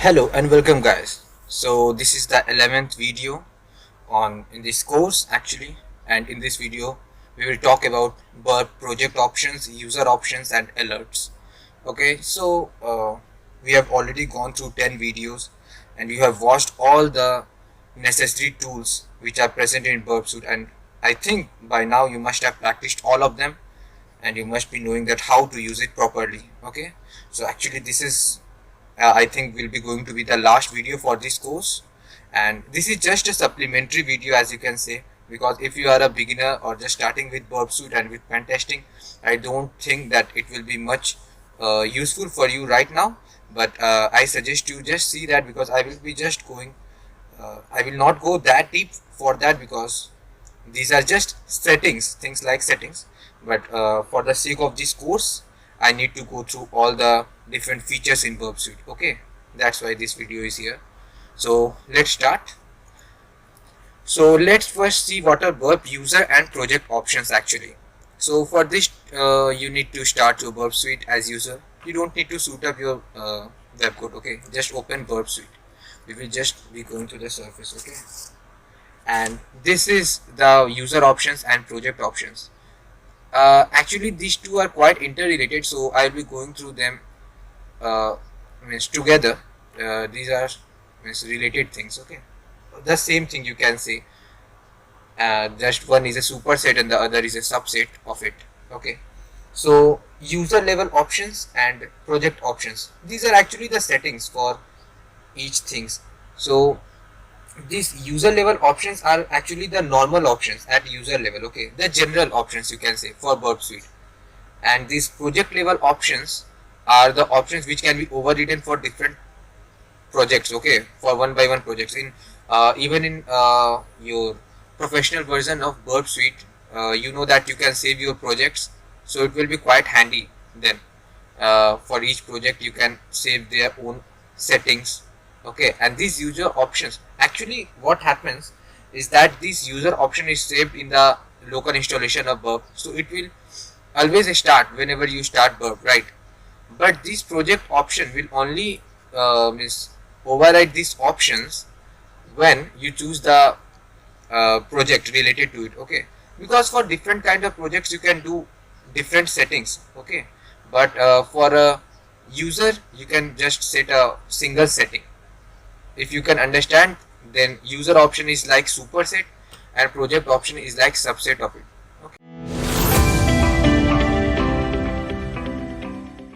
Hello and welcome guys. So this is the 11th video on in this course actually, and in this video we will talk about Burp project options, user options and alerts. Okay, so we have already gone through 10 videos and you have watched all the necessary tools which are present in Burp Suite, and I think by now you must have practiced all of them and you must be knowing that how to use it properly. Okay, so actually this is I think will be going to be the last video for this course, and this is just a supplementary video, as you can say, because if you are a beginner or just starting with Burp Suite and with pen testing, I don't think that it will be much useful for you right now, but I suggest you just see that, because I will be just going I will not go that deep for that because these are just settings, things like settings, but for the sake of this course I need to go through all the different features in Burp Suite. Okay, that's why this video is here. So let's start. So let's first see what are Burp user and project options actually. So for this you need to start your Burp Suite as user. You don't need to suit up your web code. Okay, just open Burp Suite. We will just be going to the surface. Okay, and this is the user options and project options. Actually these two are quite interrelated, so I'll be going through them together. These are related things. Okay, the same thing you can say, just one is a superset and the other is a subset of it. Okay, so user level options and project options, these are actually the settings for each things. So these user level options are actually the normal options at user level. Okay, the general options you can say for Burp Suite, and these project level options are the options which can be overridden for different projects. Okay, for one by one projects in even in your professional version of Burp Suite, you know that you can save your projects, so it will be quite handy then. For each project you can save their own settings. Okay, and these user options, actually what happens is that this user option is saved in the local installation of Burp, so it will always start whenever you start Burp, right? But this project option will only override these options when you choose the project related to it. Okay, because for different kind of projects you can do different settings. Okay, but for a user you can just set a single setting. If you can understand, then user option is like superset and project option is like subset of it.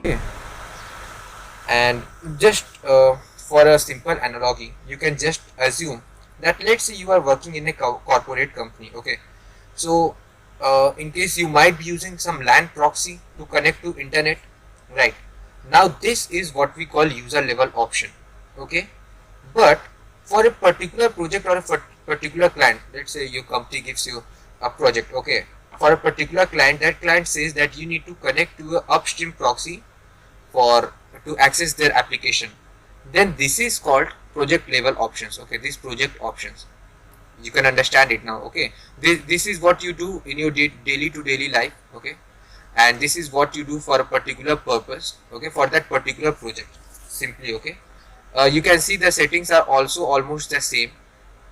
Okay, and just for a simple analogy, you can just assume that let's say you are working in a corporate company. Okay, so in case you might be using some LAN proxy to connect to internet, right? Now this is what we call user level option. Okay, but for a particular project or a particular client, let's say your company gives you a project. Okay, for a particular client, that client says that you need to connect to a upstream proxy for to access their application, then this is called project level options. Okay, these project options, you can understand it now. Okay, this is what you do in your daily to daily life. Okay, and this is what you do for a particular purpose. Okay, for that particular project simply. Okay, you can see the settings are also almost the same.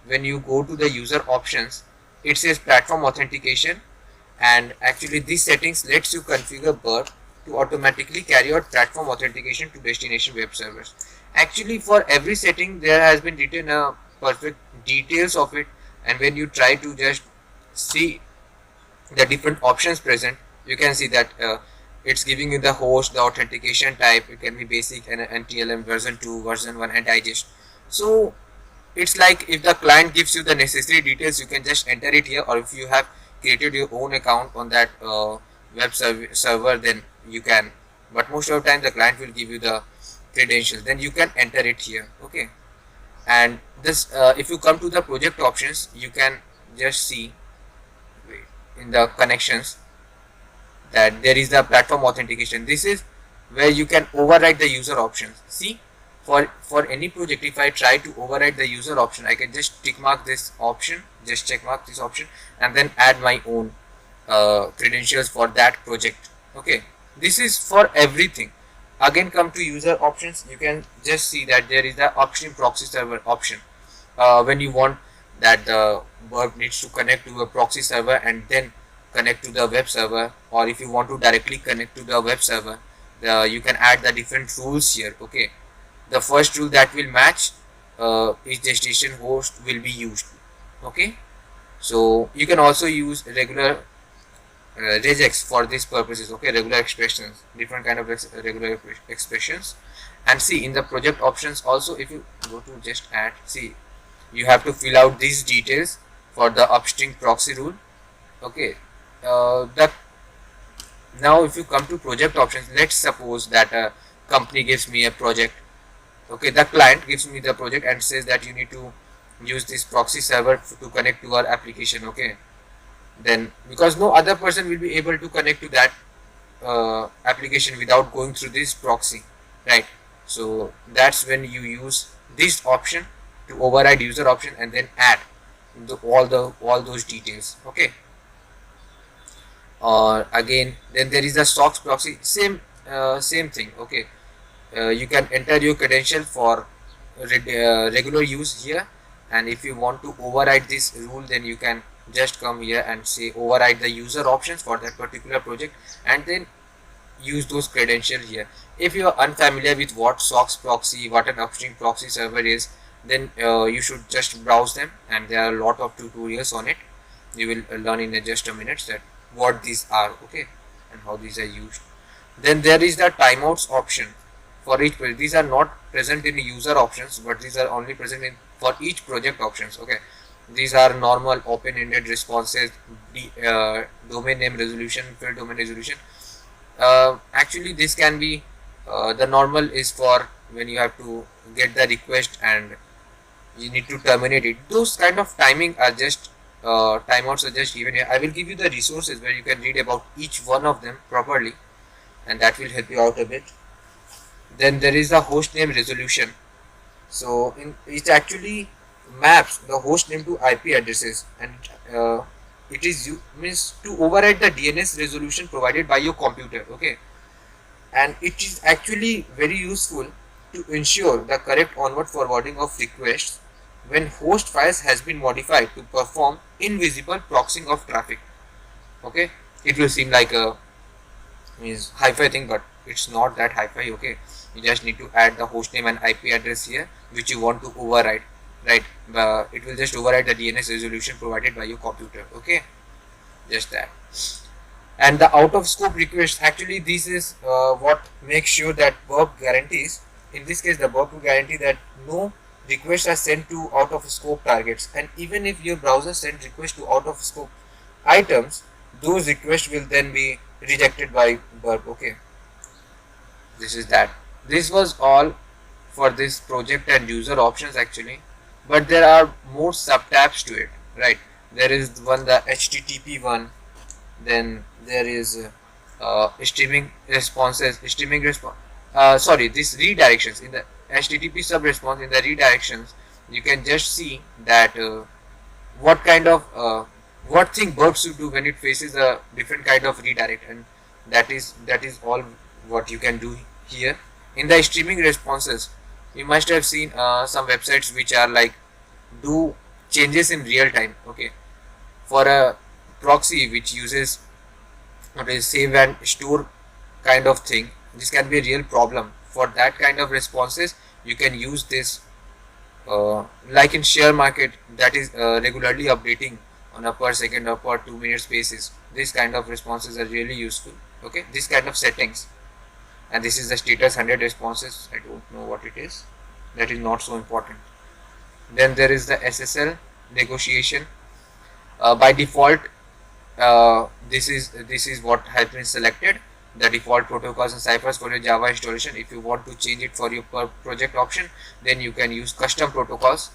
When you go to the user options, it says platform authentication, and actually these settings lets you configure Burp to automatically carry out platform authentication to destination web servers. Actually for every setting there has been written a perfect details of it, and when you try to just see the different options present, you can see that it's giving you the host, the authentication type. It can be basic and NTLM, version 2, version 1 and digest. So it's like if the client gives you the necessary details, you can just enter it here, or if you have created your own account on that web server, then you can, but most of the time the client will give you the credentials, then you can enter it here. Okay, and this if you come to the project options, you can just see in the connections that there is the platform authentication. This is where you can override the user options. See, for any project, if I try to override the user option, I can just tick mark this option, just check mark this option, and then add my own credentials for that project. Okay, this is for everything. Again, come to user options. You can just see that there is the upstream proxy server option. When you want that the Burp needs to connect to a proxy server and then connect to the web server, or if you want to directly connect to the web server, you can add the different rules here. Okay, the first rule that will match each destination host will be used. Okay, so you can also use regular regex for these purposes. Okay, regular expressions, different kind of regular expressions. And see, in the project options also, if you go to just add, see, you have to fill out these details for the upstream proxy rule. Okay, the now if you come to project options, let's suppose that a company gives me a project. Okay, the client gives me the project and says that you need to use this proxy server to connect to our application. Okay, then because no other person will be able to connect to that application without going through this proxy, right? So that's when you use this option to override user option and then add all those details. Okay, or again, then there is the SOX proxy, same thing. Okay, you can enter your credential for regular use here, and if you want to override this rule, then you can just come here and say override the user options for that particular project and then use those credentials here. If you are unfamiliar with what SOX proxy, what an upstream proxy server is, then you should just browse them, and there are a lot of tutorials on it. You will learn in just a minute that what these are. Okay, and how these are used. Then there is the timeouts option for each project. These are not present in user options, but these are only present in for each project options. Okay, these are normal open-ended responses, domain name resolution, field domain resolution. Actually, this can be the normal is for when you have to get the request and you need to terminate it. Those kind of timing are just timeouts are just given here. I will give you the resources where you can read about each one of them properly, and that will help you out a bit. Then there is the host name resolution. So it actually maps the host name to IP addresses, and it is means to override the DNS resolution provided by your computer. Okay, and it is actually very useful to ensure the correct onward forwarding of requests when host files has been modified to perform invisible proxying of traffic. Okay, it will seem like a means hi-fi thing, but it's not that hi-fi. Okay, you just need to add the host name and IP address here which you want to override, right? It will just override the DNS resolution provided by your computer. Okay, just that. And the out of scope request, actually this is what makes sure that Burp guarantees, in this case the Burp will guarantee that no requests are sent to out of scope targets, and even if your browser sends requests to out of scope items, those requests will then be rejected by Burp. Okay, this is that. This was all for this project and user options actually, but there are more subtabs to it, right? There is one, the HTTP one, then there is streaming responses, sorry, this redirections. In the HTTP sub response, in the redirections, you can just see that what kind of what thing Burp Suite do when it faces a different kind of redirect, and that is all what you can do here. In the streaming responses, you must have seen some websites which are like do changes in real time. Okay, for a proxy which uses what is save and store kind of thing, this can be a real problem. For that kind of responses, you can use this like in share market, that is regularly updating on a per second or per 2 minutes basis. This kind of responses are really useful. Okay, this kind of settings. And this is the status 100 responses. I don't know what it is. That is not so important. Then there is the SSL negotiation. By default, this is what has been selected, the default protocols and ciphers for your Java installation. If you want to change it for your per project option, then you can use custom protocols,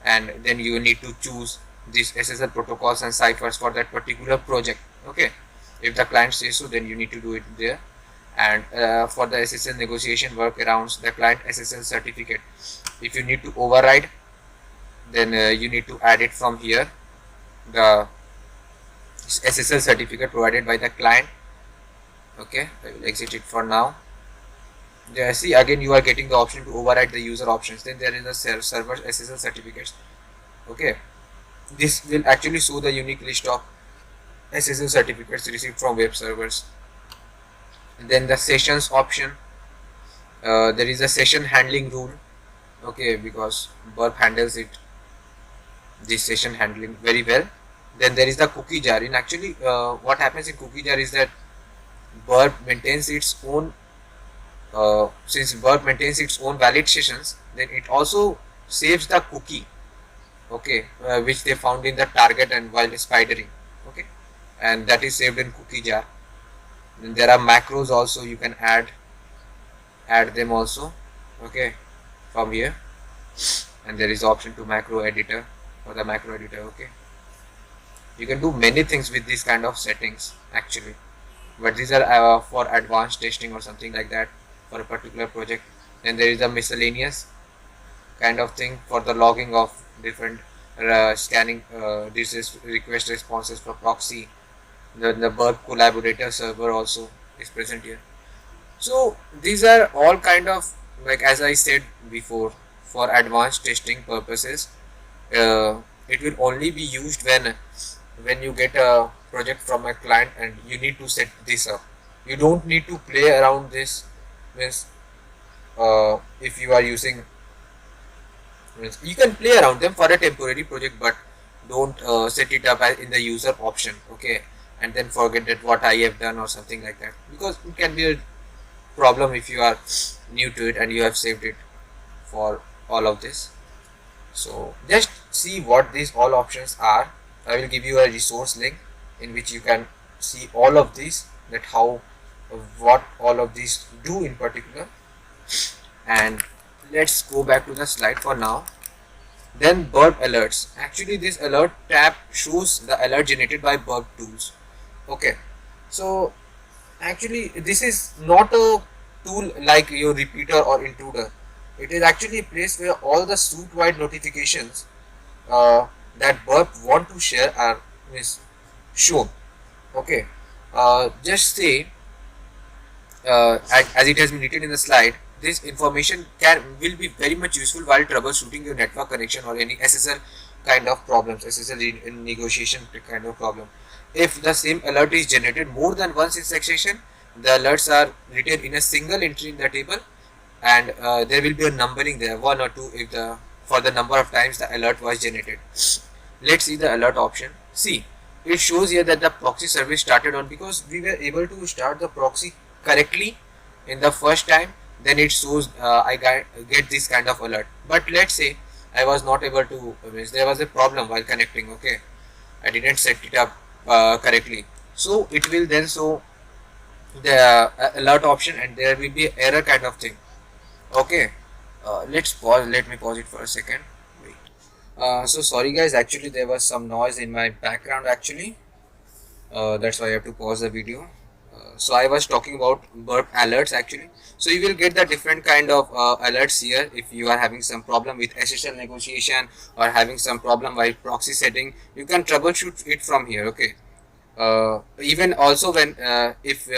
and then you need to choose these SSL protocols and ciphers for that particular project. Okay, if the client says so, then you need to do it there. And for the SSL negotiation workarounds, the client SSL certificate, if you need to override, then you need to add it from here, the SSL certificate provided by the client. Okay, I will exit it for now. Yeah, see, again you are getting the option to override the user options. Then there is a server SSL certificates. Okay, this will actually show the unique list of SSL certificates received from web servers. And then the sessions option, there is a session handling rule. Okay, because Burp handles it, this session handling very well. Then there is the cookie jar. In actually, what happens in cookie jar is that Burp maintains its own. Since Burp maintains its own valid sessions, then it also saves the cookie. Okay, which they found in the target and while spidering. Okay, and that is saved in cookie jar. Then there are macros also, you can add them also. Okay, from here, and there is option to macro editor for the macro editor. Okay, you can do many things with these kind of settings actually, but these are for advanced testing or something like that for a particular project. Then there is a miscellaneous kind of thing for the logging of different scanning this is request responses for proxy. The Burp collaborator server also is present here. So these are all kind of, like as I said before, for advanced testing purposes. It will only be used when you get a project from a client and you need to set this up. You don't need to play around this. Means if you are using, means you can play around them for a temporary project, but don't set it up in the user option. Okay, and then forget that what I have done or something like that, because it can be a problem if you are new to it and you have saved it for all of this. So just see what these all options are. I will give you a resource link in which you can see all of these, that how what all of these do in particular. And let's go back to the slide for now. Then Burp alerts. Actually this alert tab shows the alert generated by Burp tools. Okay, so actually this is not a tool like your repeater or intruder. It is actually a place where all the suite wide notifications that Burp want to share are shown. Okay, just say as it has been written in the slide, this information will be very much useful while troubleshooting your network connection or any SSL kind of problems, SSL negotiation kind of problem. If the same alert is generated more than once in succession, the alerts are written in a single entry in the table, and there will be a numbering there, 1 or 2 if the for the number of times the alert was generated. Let's see the alert option. See, it shows here that the proxy service started on, because we were able to start the proxy correctly in the first time, then it shows I get this kind of alert. But let's say I was not able to, there was a problem while connecting. Okay, I didn't set it up correctly, so it will then show the alert option and there will be error kind of thing. Okay, let's pause, let me pause it for a second. Wait. So sorry guys, actually there was some noise in my background actually, that's why I have to pause the video. So I was talking about Burp alerts actually. So you will get the different kind of alerts here. If you are having some problem with SSL negotiation or having some problem while proxy setting, you can troubleshoot it from here. Okay, even also when if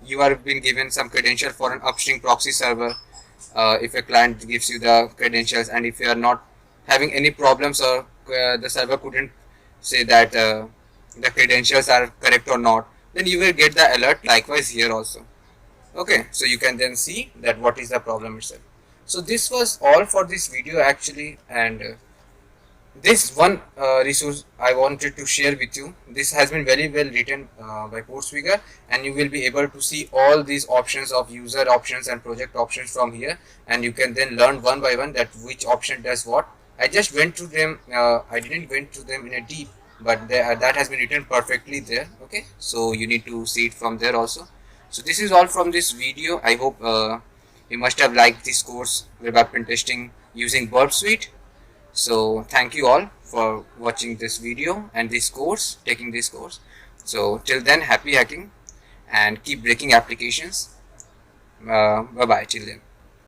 you are being given some credential for an upstream proxy server, if a client gives you the credentials and if you are not having any problems or the server couldn't say that the credentials are correct or not, then you will get the alert likewise here also. Okay, so you can then see that what is the problem itself. So this was all for this video actually, and this one resource I wanted to share with you. This has been very well written by Courseware, and you will be able to see all these options of user options and project options from here, and you can then learn one by one that which option does what. I just went through them, I didn't went through them in a deep, but that has been written perfectly there. Okay, so you need to see it from there also. So this is all from this video. I hope you must have liked this course, web app pen testing using Burp Suite. So thank you all for watching this video and this course, taking this course. So till then, happy hacking and keep breaking applications. Bye bye till then.